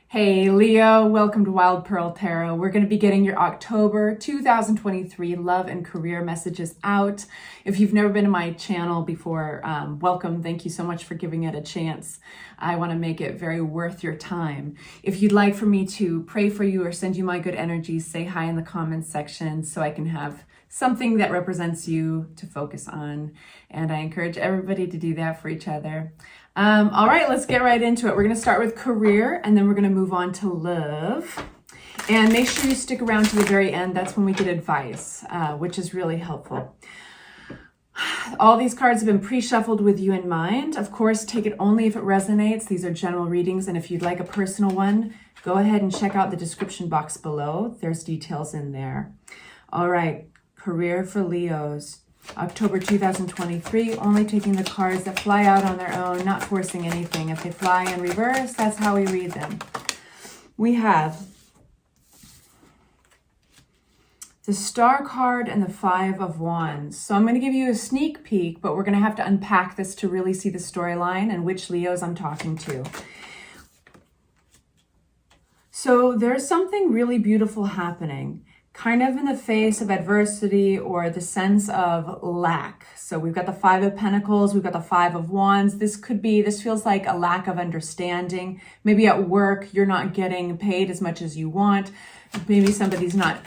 Hey Leo, welcome to Wild Pearl Tarot. We're going to be getting your October 2023 love and career messages out. If you've never been to my channel before, welcome. Thank you so much for giving it a chance. I want to make it very worth your time. If you'd like for me to pray for you or send you my good energy, say hi in the comments section so I can have something that represents you to focus on. And I encourage everybody to do that for each other. All right, let's get right into it. We're going to start with career, and then we're going to move on to love. And make sure you stick around to the very end. That's when we get advice, which is really helpful. All these cards have been pre-shuffled with you in mind. Of course, take it only if it resonates. These are general readings, and if you'd like a personal one, go ahead and check out the description box below. There's details in there. All right, career for Leos. October 2023, only taking the cards that fly out on their own, not forcing anything. If they fly in reverse, that's how we read them. We have the Star card and the Five of Wands. So I'm going to give you a sneak peek, but we're going to have to unpack this to really see the storyline and which Leos I'm talking to. So there's something really beautiful happening, kind of in the face of adversity or the sense of lack. So we've got the Five of Pentacles, we've got the Five of Wands. This feels like a lack of understanding. Maybe at work, you're not getting paid as much as you want. Maybe somebody's not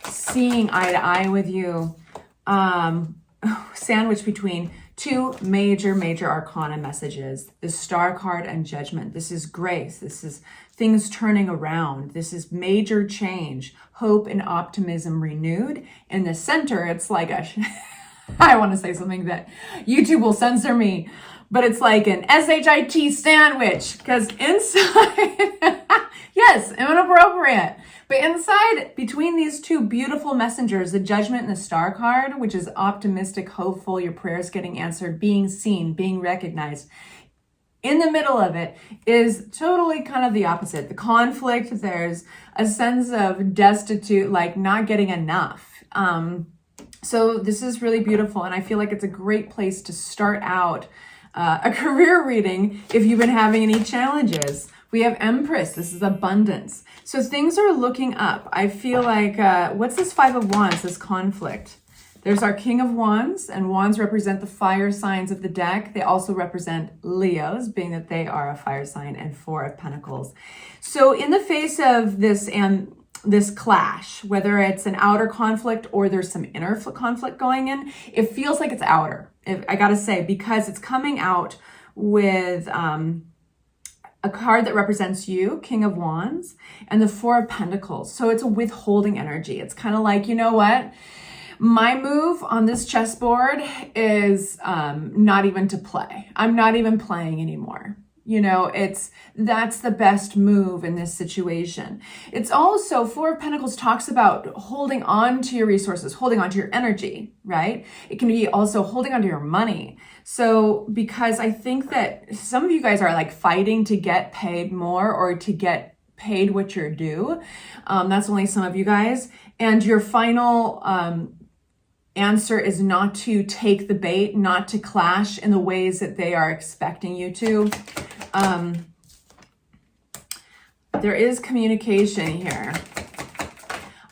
seeing eye to eye with you. Sandwiched between two major arcana messages, the Star card and Judgment. This is grace. This is things turning around. This is major change, hope and optimism renewed. In the center, it's like I want to say something that YouTube will censor me, but it's like an SHIT sandwich, because inside, yes, inappropriate. But inside, between these two beautiful messengers, the Judgment and the Star card, which is optimistic, hopeful, your prayers getting answered, being seen, being recognized. In the middle of it is totally kind of the opposite. The conflict, there's a sense of destitute, like not getting enough. So this is really beautiful, and I feel like it's a great place to start out a career reading if you've been having any challenges. We have Empress. This is abundance. So things are looking up. I feel like, what's this Five of Wands, this conflict? There's our King of Wands, and Wands represent the fire signs of the deck. They also represent Leos, being that they are a fire sign, and Four of Pentacles. So in the face of this this clash, whether it's an outer conflict or there's some inner conflict going in, it feels like it's outer, I gotta say, because it's coming out with a card that represents you, King of Wands, and the Four of Pentacles. So it's a withholding energy. It's kind of like, you know what? My move on this chessboard is not even to play. I'm not even playing anymore. You know, that's the best move in this situation. It's also, Four of Pentacles talks about holding on to your resources, holding on to your energy, right? It can be also holding on to your money. So, because I think that some of you guys are like fighting to get paid more or to get paid what you're due. That's only some of you guys. And your final answer is not to take the bait, not to clash in the ways that they are expecting you to. There is communication here.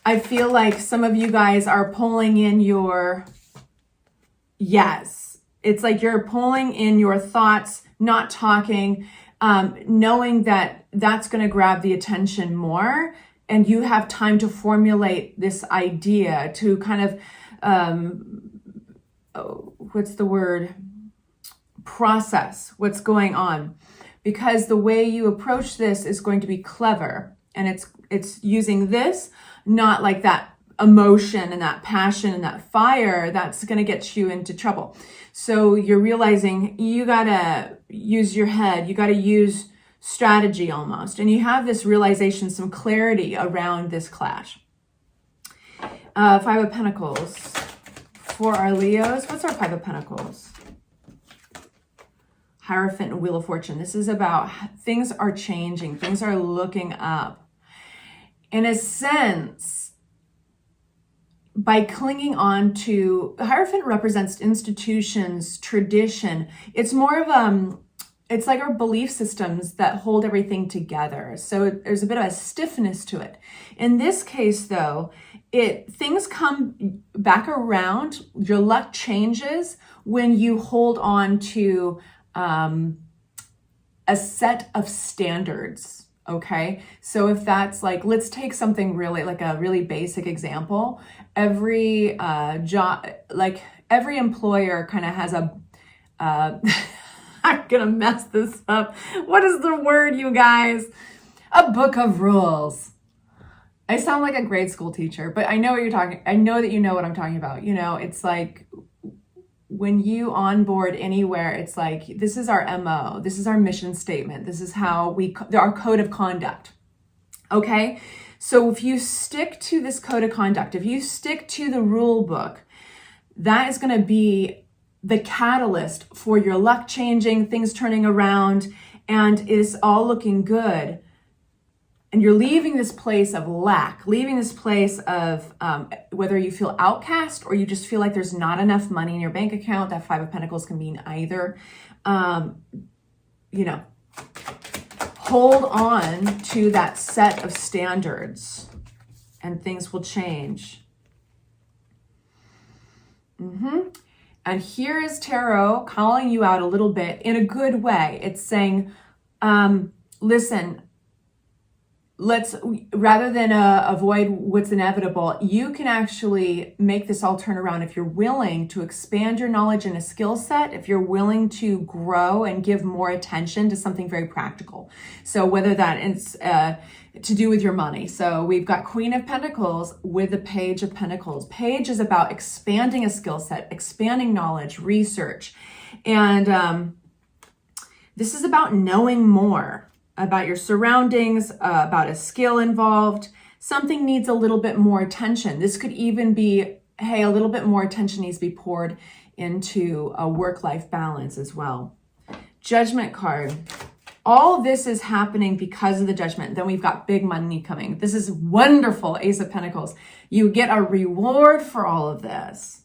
I feel like some of you guys are pulling in your yes. It's like you're pulling in your thoughts, not talking, knowing that that's going to grab the attention more, and you have time to formulate this idea to kind of what's the word? Process what's going on, because the way you approach this is going to be clever, and it's using this, not like that emotion and that passion and that fire that's going to get you into trouble. So you're realizing you got to use your head, you got to use strategy almost, and you have this realization, some clarity around this clash. Five of Pentacles for our Leos. What's our Five of Pentacles? Hierophant and Wheel of Fortune. This is about things are changing. Things are looking up. In a sense, by clinging on to, Hierophant represents institutions, tradition. It's more of it's like our belief systems that hold everything together. So there's a bit of a stiffness to it. In this case, though, things come back around. Your luck changes when you hold on to a set of standards. Okay, so if that's like, let's take something really, like a really basic example. Every job, like every employer kind of has a, I'm gonna mess this up. What is the word, you guys? A book of rules. I sound like a grade school teacher, but I know what you're talking. I know that you know what I'm talking about. You know, it's like when you onboard anywhere, it's like, this is our MO, this is our mission statement, this is how our code of conduct. Okay, so if you stick to this code of conduct, if you stick to the rule book, that is going to be the catalyst for your luck changing, things turning around, and it's all looking good. And you're leaving this place of lack, leaving this place of whether you feel outcast or you just feel like there's not enough money in your bank account. That Five of Pentacles can mean either. You know, hold on to that set of standards and things will change. And here is Tarot calling you out a little bit in a good way. It's saying, listen, rather than avoid what's inevitable, you can actually make this all turn around if you're willing to expand your knowledge and a skill set, if you're willing to grow and give more attention to something very practical. So whether that is to do with your money. So we've got Queen of Pentacles with the Page of Pentacles. Page is about expanding a skill set, expanding knowledge, research. And this is about knowing more about your surroundings, about a skill involved. Something needs a little bit more attention. This could even be, hey, a little bit more attention needs to be poured into a work-life balance as well. Judgment card. All this is happening because of the Judgment. Then we've got big money coming. This is wonderful, Ace of Pentacles. You get a reward for all of this.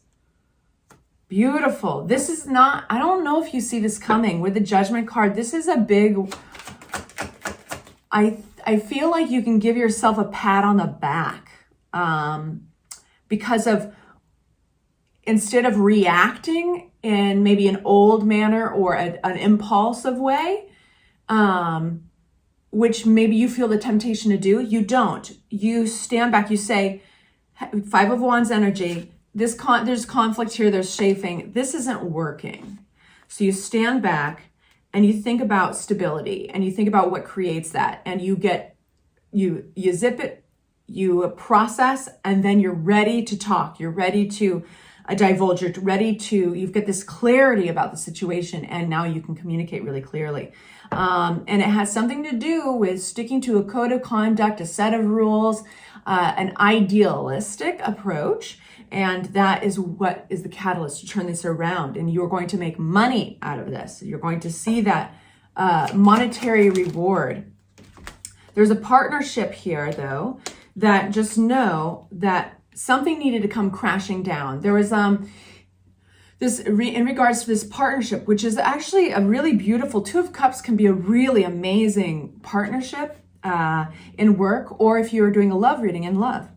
Beautiful. This is not, I don't know if you see this coming with the Judgment card. This is a big, I feel like you can give yourself a pat on the back because of, instead of reacting in maybe an old manner or an impulsive way, which maybe you feel the temptation to do, you don't. You stand back, you say, Five of Wands energy, there's conflict here, there's chafing, this isn't working. So you stand back and you think about stability and you think about what creates that, and you zip it, you process, and then you're ready to talk. You're ready to divulge. You've got this clarity about the situation, and now you can communicate really clearly. And it has something to do with sticking to a code of conduct, a set of rules, an idealistic approach. And that is what is the catalyst to turn this around. And you're going to make money out of this. You're going to see that monetary reward. There's a partnership here, though, that just know that something needed to come crashing down. There was in regards to this partnership, which is actually a really beautiful, Two of Cups can be a really amazing partnership in work, or if you're doing a love reading in love.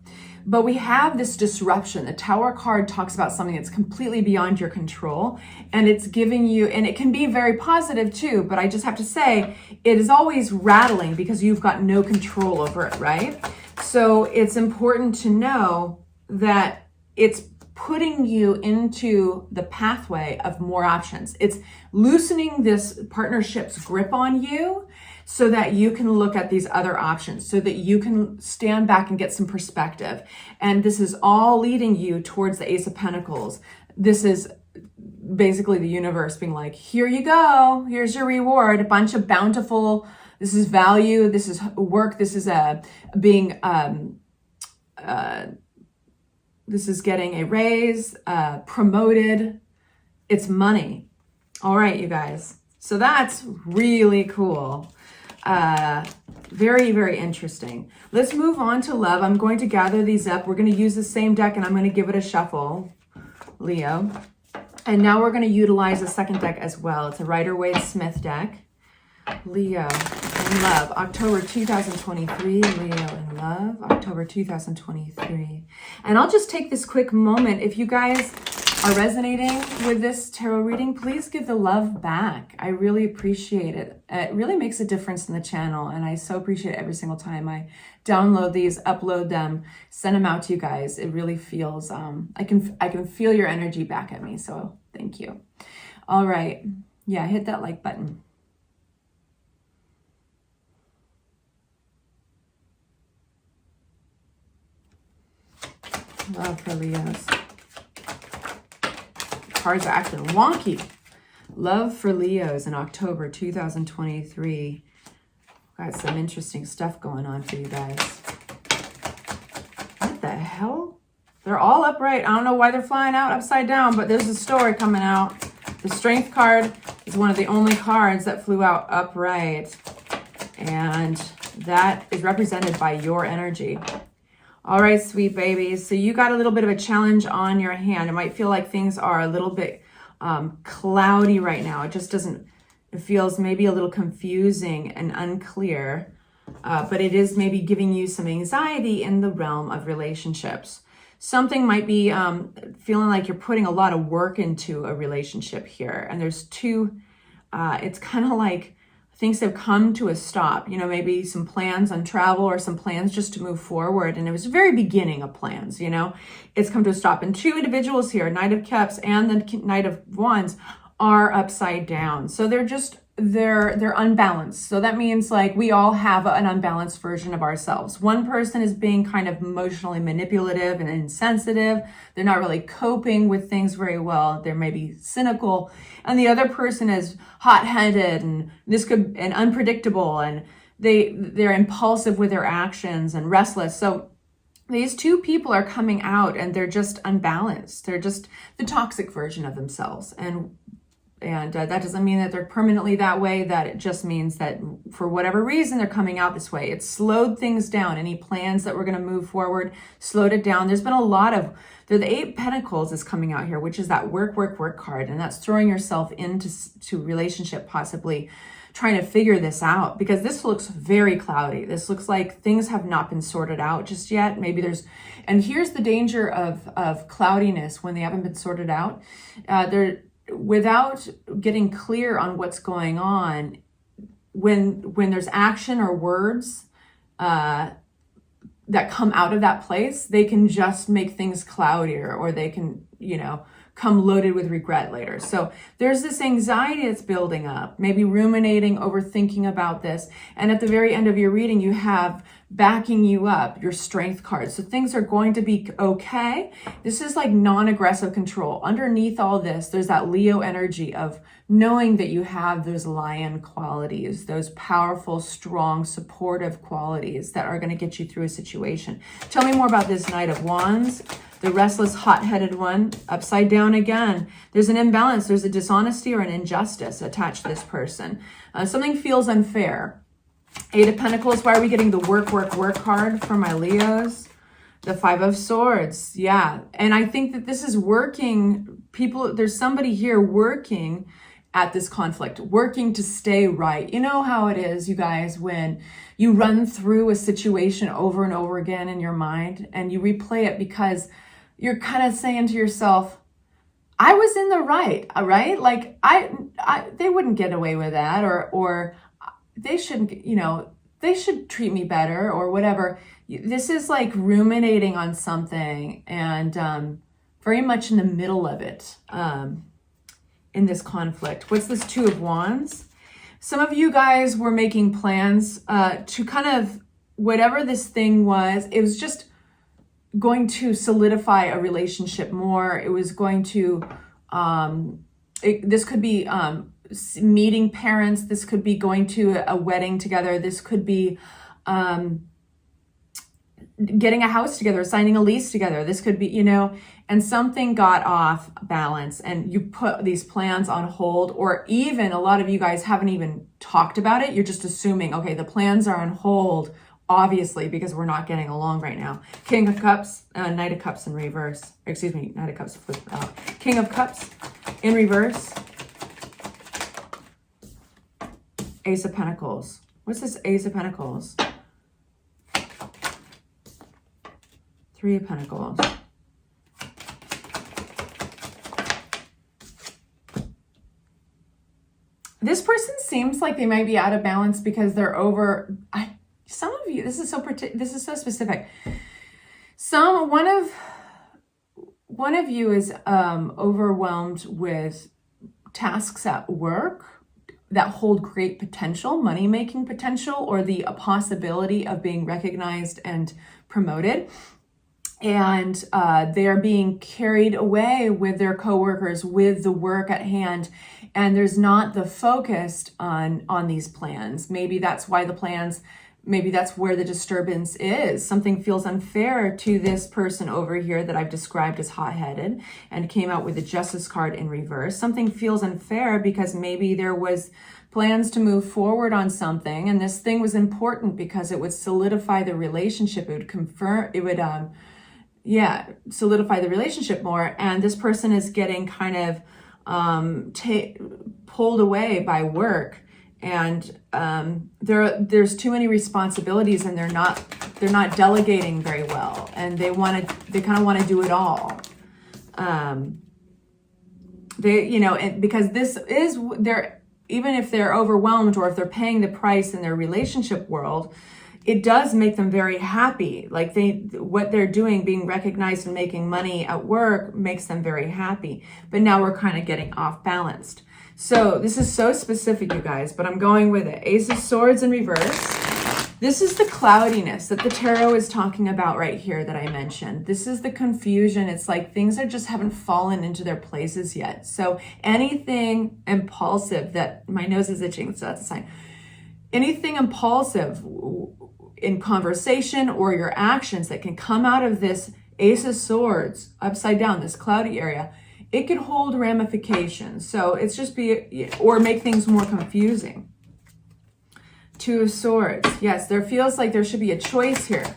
But we have this disruption. The Tower card talks about something that's completely beyond your control, and it's giving you, and it can be very positive too, but I just have to say, it is always rattling because you've got no control over it, right? So it's important to know that it's putting you into the pathway of more options. It's loosening this partnership's grip on you so that you can look at these other options, so that you can stand back and get some perspective. And this is all leading you towards the Ace of Pentacles. This is basically the universe being like, here you go, here's your reward, a bunch of bountiful, this is value, this is work, this is this is getting a raise, promoted, it's money. All right, you guys. So that's really cool. Very, very interesting. Let's move on to love. I'm going to gather these up. We're going to use the same deck and I'm going to give it a shuffle, Leo. And now we're going to utilize a second deck as well. It's a Rider-Waite-Smith deck. Leo in love, October 2023, Leo in love, October 2023. And I'll just take this quick moment. If you guys are resonating with this tarot reading, please give the love back. I really appreciate it. It really makes a difference in the channel, and I so appreciate it every single time I download these, upload them, send them out to you guys. It really feels, I can feel your energy back at me, so thank you. All right. Yeah, hit that like button. Love for Leos. Cards are acting wonky. Love for Leos in October 2023. Got some interesting stuff going on for you guys. What the hell? They're all upright. I don't know why they're flying out upside down, but there's a story coming out. The Strength card is one of the only cards that flew out upright. And that is represented by your energy. All right, sweet babies. So you got a little bit of a challenge on your hand. It might feel like things are a little bit cloudy right now. It just doesn't, it feels maybe a little confusing and unclear, but it is maybe giving you some anxiety in the realm of relationships. Something might be feeling like you're putting a lot of work into a relationship here. And there's two, it's kind of like things have come to a stop, you know, maybe some plans on travel or some plans just to move forward. And it was the very beginning of plans, you know, it's come to a stop. And two individuals here, Knight of Cups and the Knight of Wands, are upside down. So they're just, they're unbalanced. So that means like we all have an unbalanced version of ourselves. One person is being kind of emotionally manipulative and insensitive. They're not really coping with things very well. They're maybe cynical. And the other person is hot-headed and and unpredictable, and they're impulsive with their actions and restless. So these two people are coming out and they're just unbalanced. They're just the toxic version of themselves. And that doesn't mean that they're permanently that way. That it just means that for whatever reason, they're coming out this way. It's slowed things down. Any plans that we're going to move forward, slowed it down. There's been a lot of, the Eight of Pentacles is coming out here, which is that work card. And that's throwing yourself into relationship, possibly trying to figure this out, because this looks very cloudy. This looks like things have not been sorted out just yet. Maybe and here's the danger of cloudiness when they haven't been sorted out. Without getting clear on what's going on, when there's action or words that come out of that place, they can just make things cloudier, or they can, you know, come loaded with regret later. So there's this anxiety that's building up, maybe ruminating, overthinking about this. And at the very end of your reading, you have backing you up your Strength card. So things are going to be okay. This is like non-aggressive control. Underneath all this, there's that Leo energy of knowing that you have those lion qualities, those powerful, strong, supportive qualities that are going to get you through a situation. Tell me more about this Knight of Wands. The restless, hot-headed one, upside down again. There's an imbalance. There's a dishonesty or an injustice attached to this person. Something feels unfair. Eight of Pentacles. Why are we getting the work card for my Leos? The Five of Swords. Yeah. And I think that this is working. There's somebody here working at this conflict, working to stay right. You know how it is, you guys, when you run through a situation over and over again in your mind and you replay it because you're kind of saying to yourself, I was in the right, right? Like they wouldn't get away with that, or they shouldn't, you know, they should treat me better or whatever. This is like ruminating on something and very much in the middle of it in this conflict. What's this Two of Wands? Some of you guys were making plans to kind of, whatever this thing was, it was just going to solidify a relationship more. It was going to, this could be meeting parents. This could be going to a wedding together. This could be getting a house together, signing a lease together. This could be, you know, and something got off balance and you put these plans on hold, or even a lot of you guys haven't even talked about it. You're just assuming, okay, the plans are on hold, obviously, because we're not getting along right now. King of Cups, Knight of Cups in reverse. Excuse me, Knight of Cups flipped out. King of Cups in reverse. Ace of Pentacles. What's this Ace of Pentacles? Three of Pentacles. This person seems like they might be out of balance because they're over. Some of you, this is so specific. One of you is overwhelmed with tasks at work that hold great potential, money-making potential, or the possibility of being recognized and promoted. And they are being carried away with their coworkers, with the work at hand, and there's not the focus on these plans. Maybe that's why the plans, maybe that's where the disturbance is. Something feels unfair to this person over here that I've described as hot-headed and came out with the Justice card in reverse. Something feels unfair because maybe there was plans to move forward on something, and this thing was important because it would solidify the relationship. It would confirm, it would solidify the relationship more, and this person is getting kind of pulled away by work, and there's too many responsibilities, and they're not delegating very well, and they kind of want to do it all. Because this is even if they're overwhelmed or if they're paying the price in their relationship world, it does make them very happy. Like what they're doing, being recognized and making money at work, makes them very happy. But now we're kind of getting off balanced. So this is so specific, you guys, but I'm going with it. Ace of Swords in reverse. This is the cloudiness that the tarot is talking about right here that I mentioned. This is the confusion. It's like things are just haven't fallen into their places yet. So anything impulsive that, my nose is itching, so that's a sign. Anything impulsive in conversation or your actions that can come out of this Ace of Swords upside down, this cloudy area, it could hold ramifications. So it's just or make things more confusing. Two of Swords. Yes, there feels like there should be a choice here,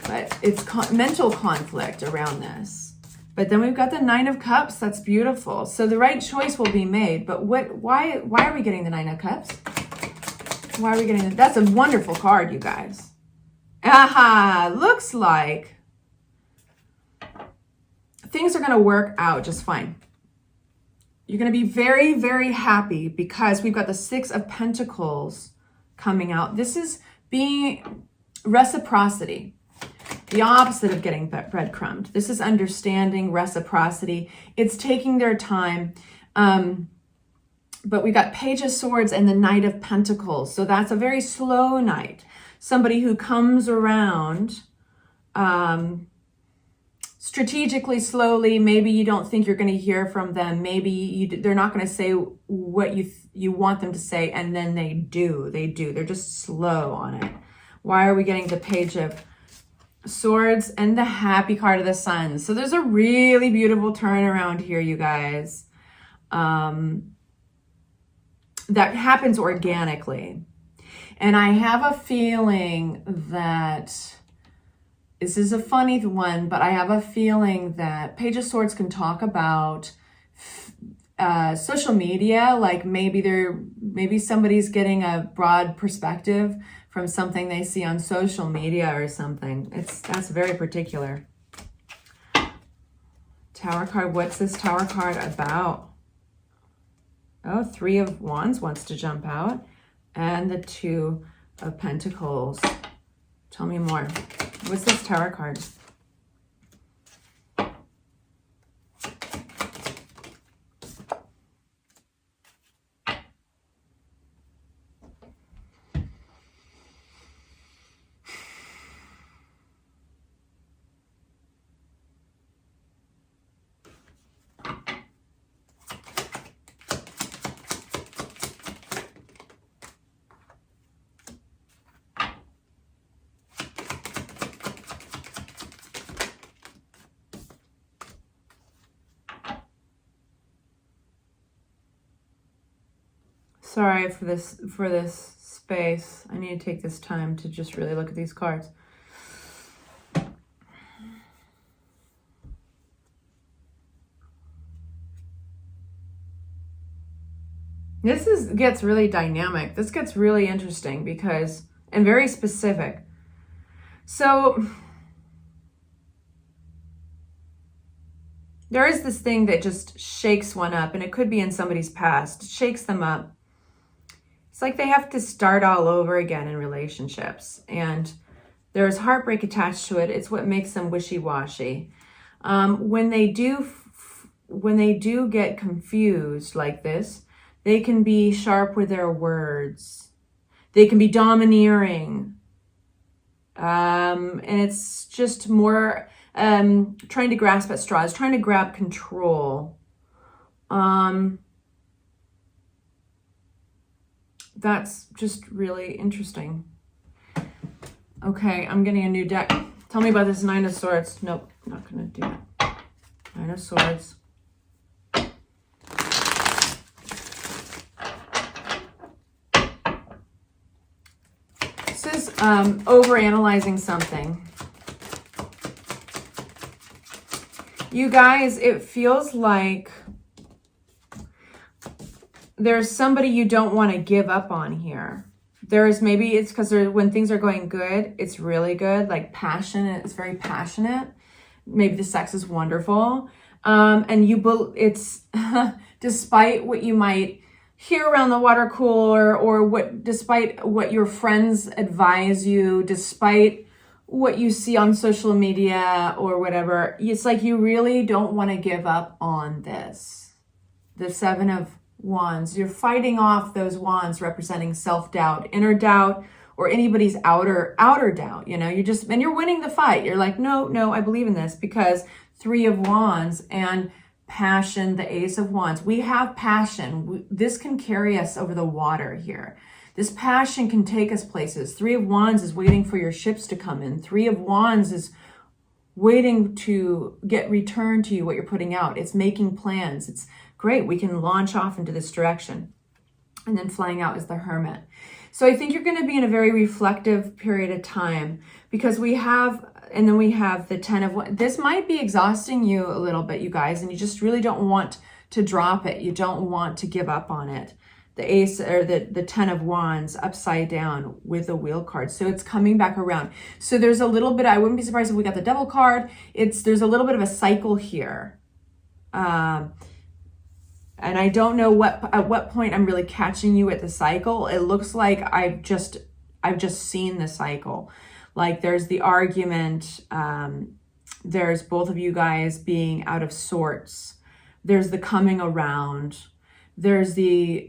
but it's mental conflict around this. But then we've got the Nine of Cups. That's beautiful. So the right choice will be made. But why are we getting the Nine of Cups? Why are we getting that? That's a wonderful card, you guys. Aha, looks like things are going to work out just fine. You're going to be very, very happy because we've got the Six of Pentacles coming out. This is being reciprocity, the opposite of getting breadcrumbed. This is understanding, reciprocity. It's taking their time. But we got Page of Swords and the Knight of Pentacles. So that's a very slow knight. Somebody who comes around strategically, slowly. Maybe you don't think you're going to hear from them. Maybe they're not going to say what you want them to say, and then they do. They're just slow on it. Why are we getting the Page of Swords and the Happy card of the Sun? So there's a really beautiful turnaround here, you guys. That happens organically. And I have a feeling that this is a funny one, but I have a feeling that Page of Swords can talk about social media. Like maybe somebody's getting a broad perspective from something they see on social media or something. That's very particular. Tower card. What's this Tower card about? Oh, Three of Wands wants to jump out. And the Two of Pentacles. Tell me more. What's this Tarot card? Sorry for this space. I need to take this time to just really look at these cards. gets really dynamic. This gets really interesting because, and very specific. So there is this thing that just shakes one up, and it could be in somebody's past. It shakes them up. It's like they have to start all over again in relationships, and there's heartbreak attached to it. It's what makes them wishy-washy. When they do get confused like this, they can be sharp with their words. They can be domineering. And it's just more trying to grasp at straws, trying to grab control. That's just really interesting. Okay, I'm getting a new deck. Tell me about this Nine of Swords. Nope, not going to do it. Nine of Swords. This is overanalyzing something. You guys, it feels like there's somebody you don't want to give up on here. There's maybe it's because when things are going good, it's really good, like passionate. It's very passionate. Maybe the sex is wonderful. And it's despite what you might hear around the water cooler or despite what your friends advise you, despite what you see on social media or whatever, it's like you really don't want to give up on this. The Seven of Wands. You're fighting off those wands representing self-doubt, inner doubt, or anybody's outer doubt. You know, and you're winning the fight. You're like, no, I believe in this, because Three of Wands and passion, the Ace of Wands. We have passion. This can carry us over the water here. This passion can take us places. Three of Wands is waiting for your ships to come in. Three of Wands is waiting to get returned to you what you're putting out. It's making plans. It's great. We can launch off into this direction. And then flying out is the Hermit. So I think you're going to be in a very reflective period of time, because we have the Ten of Wands. This might be exhausting you a little bit, you guys, and you just really don't want to drop it. You don't want to give up on it. The Ace, or the Ten of Wands upside down with the Wheel card. So it's coming back around. So there's a little bit, I wouldn't be surprised if we got the Devil card. There's a little bit of a cycle here. And I don't know at what point I'm really catching you at the cycle. It looks like I've just seen the cycle. Like there's the argument. There's both of you guys being out of sorts. There's the coming around. There's the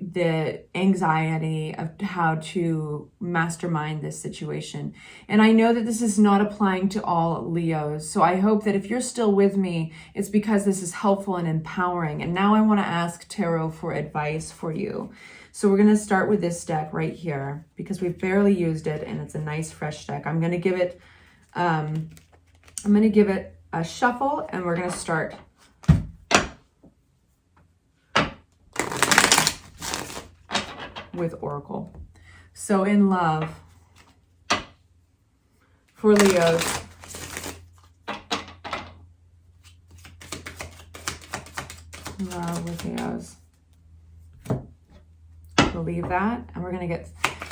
anxiety of how to mastermind this situation. And I know that this is not applying to all Leos. So I hope that if you're still with me, it's because this is helpful and empowering. And now I want to ask Tarot for advice for you. So we're going to start with this deck right here, because we've barely used it and it's a nice fresh deck. I'm going to give it a shuffle, and we're going to start with Oracle. So in love, for Leos, love with Leos. Believe that. And we're going to get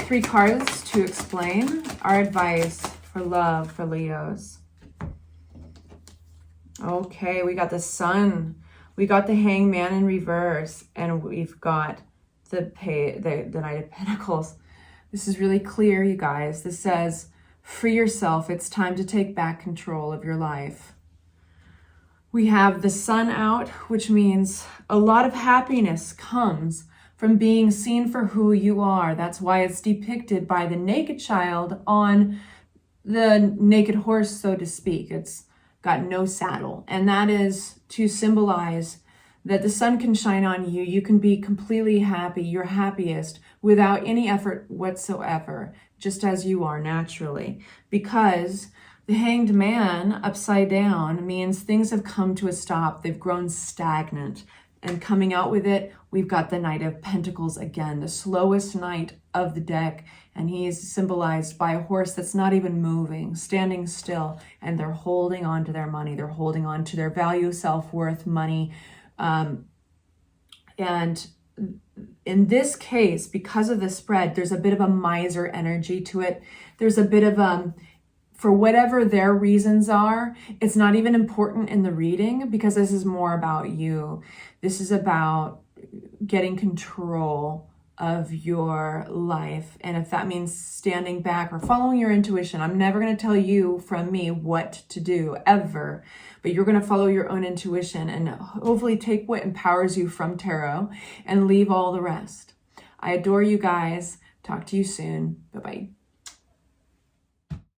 3 cards to explain our advice for love for Leos. Okay, we got the Sun. We got the Hangman in reverse, and we've got the Knight of Pentacles. This is really clear, you guys. This says, free yourself. It's time to take back control of your life. We have the Sun out, which means a lot of happiness comes from being seen for who you are. That's why it's depicted by the naked child on the naked horse, so to speak. It's got no saddle. And that is to symbolize that the sun can shine on you. You can be completely happy, your happiest, without any effort whatsoever, just as you are naturally. Because the Hanged Man upside down means things have come to a stop. They've grown stagnant. And coming out with it, we've got the Knight of Pentacles again, the slowest knight of the deck. And he is symbolized by a horse that's not even moving, standing still. And they're holding on to their money. They're holding on to their value, self-worth, money. And in this case, because of the spread, there's a bit of a miser energy to it. There's a bit of for whatever their reasons are, it's not even important in the reading because this is more about you. This is about getting control of your life. And if that means standing back or following your intuition, I'm never going to tell you from me what to do ever, but you're going to follow your own intuition and hopefully take what empowers you from tarot and leave all the rest. I adore you guys. Talk to you soon. Bye-bye.